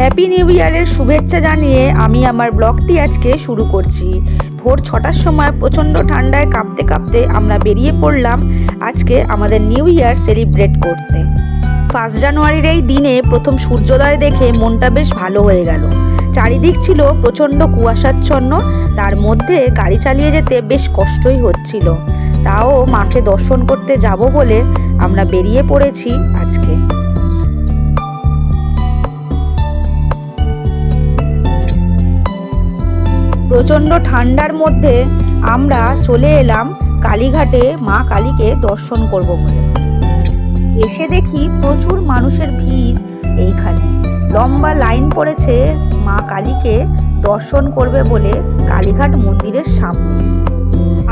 Happy new ইয়ারের শুভেচ্ছা জানিয়ে আমি আমার ব্লগটি আজকে শুরু করছি। ভোর 6টার সময় প্রচণ্ড ঠান্ডায় কাঁপতে কাঁপতে আমরা বেরিয়ে পড়লাম আজকে আমাদের নিউ ইয়ার সেলিব্রেট করতে। 1 জানুয়ারির এই দিনে প্রথম সূর্যোদয় দেখে মনটা বেশ ভালো হয়ে গেল। চারিদিক ছিল প্রচণ্ড কুয়াশাচ্ছন্ন, তার মধ্যে গাড়ি চালিয়ে যেতে বেশ কষ্টই হচ্ছিল। তাও মাকে দর্শন করতে যাব বলে আমরা বেরিয়ে পড়েছি আজকে। প্রচণ্ড ঠান্ডার মধ্যে আমরা চলে এলাম কালীঘাটে মা কালীকে দর্শন করব বলে। এসে দেখি প্রচুর মানুষের ভিড়। এইখানে লম্বা লাইন পড়েছে মা কালীকে দর্শন করবে বলে কালীঘাট মন্দিরের সামনে।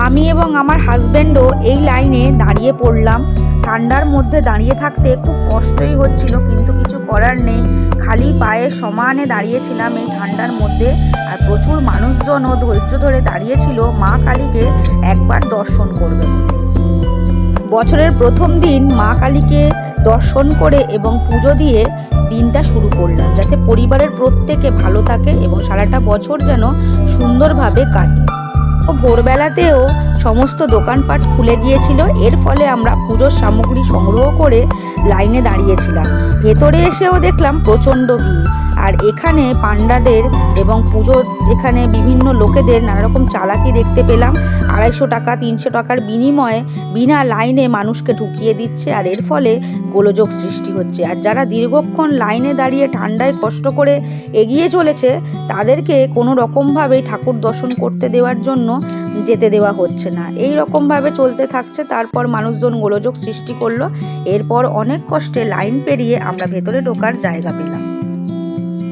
আমি এবং আমার হাজব্যান্ডও এই লাইনে দাঁড়িয়ে পড়লাম। ঠান্ডার মধ্যে দাঁড়িয়ে থাকতে খুব কষ্টই হচ্ছিল, কিন্তু কিছু করার নেই। খালি পায়ে সমানে দাঁড়িয়েছিলাম এই ঠান্ডার মধ্যে। আর প্রচুর মানুষজনও ধৈর্য ধরে দাঁড়িয়েছিল মা কালীকে একবার দর্শন করবে বলে। বছরের প্রথম দিন মা কালীকে দর্শন করে এবং পুজো দিয়ে দিনটা শুরু করলাম, যাতে পরিবারের প্রত্যেকে ভালো থাকে এবং সারাটা বছর যেন সুন্দরভাবে কাটে। ভোরবেলাতেও সমস্ত দোকানপাট খুলে গিয়েছিল, এর ফলে আমরা পুজোর সামগ্রী সংগ্রহ করে লাইনে দাঁড়িয়েছিলাম। ভেতরে এসেও দেখলাম প্রচণ্ড ভিড়। আর এখানে পান্ডাদের এবং পুজো এখানে বিভিন্ন লোকেদের নানা রকম চালাকি দেখতে পেলাম। 250 টাকা 300 টাকার বিনিময়ে বিনা লাইনে মানুষকে ঢুকিয়ে দিচ্ছে, আর এর ফলে গোলযোগ সৃষ্টি হচ্ছে। আর যারা দীর্ঘক্ষণ লাইনে দাঁড়িয়ে ঠান্ডায় কষ্ট করে এগিয়ে চলেছে তাদেরকে কোনো রকমভাবেই ঠাকুর দর্শন করতে দেওয়ার জন্য যেতে দেওয়া হচ্ছে না। এই রকমভাবে চলতে থাকছে। তারপর মানুষজন গোলযোগ সৃষ্টি করলো। এরপর অনেক কষ্টে লাইন পেরিয়ে আমরা ভেতরে ঢোকার জায়গা পেলাম।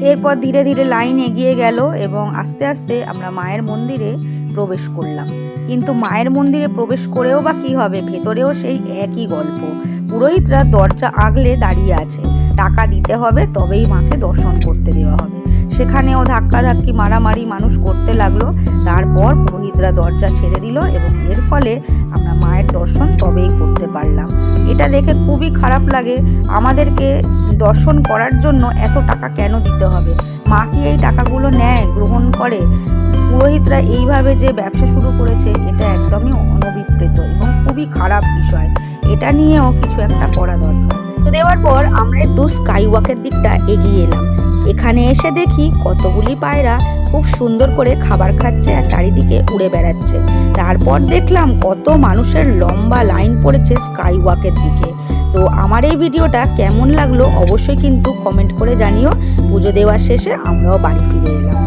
এরপর ধীরে ধীরে লাইন এগিয়ে গেল এবং আস্তে আস্তে আমরা মায়ের মন্দিরে প্রবেশ করলাম। কিন্তু মায়ের মন্দিরে প্রবেশ করেও বা কী হবে, ভেতরেও সেই একই গল্প। পুরোহিতরা দরজা আগলে দাঁড়িয়ে আছে, টাকা দিতে হবে তবেই মাকে দর্শন করতে দেওয়া হবে। সেখানেও ধাক্কাধাক্কি মারামারি মানুষ করতে লাগলো। তারপর পুরোহিতরা দরজা ছেড়ে দিল এবং এর ফলে আমরা মায়ের দর্শন তবেই করতে পারলাম। এটা দেখে খুবই খারাপ লাগে। আমাদেরকে দর্শন করার জন্য এত টাকা কেন দিতে হবে? মা কি এই টাকাগুলো নেয়, গ্রহণ করে? পুরোহিতরা এইভাবে যে ব্যবসা শুরু করেছে এটা একদমই অনভিপ্রেত এবং খুবই খারাপ বিষয়। এটা নিয়েও কিছু একটা করা দরকার। তো দেওয়ার পর আমরা একটু স্কাই ওয়াকের দিকটা এগিয়ে এলাম। এখানে এসে দেখি কতগুলি পায়রা খুব সুন্দর করে খাবার খাচ্ছে আর চারিদিকে উড়ে বেড়াচ্ছে। তারপর দেখলাম কত মানুষের লম্বা লাইন পড়েছে স্কাই ওয়াকের দিকে। তো আমার এই ভিডিওটা কেমন লাগলো অবশ্যই কিন্তু কমেন্ট করে জানিও। পুজো দেওয়ার শেষে আমরাও বাড়ি ফিরে এলাম।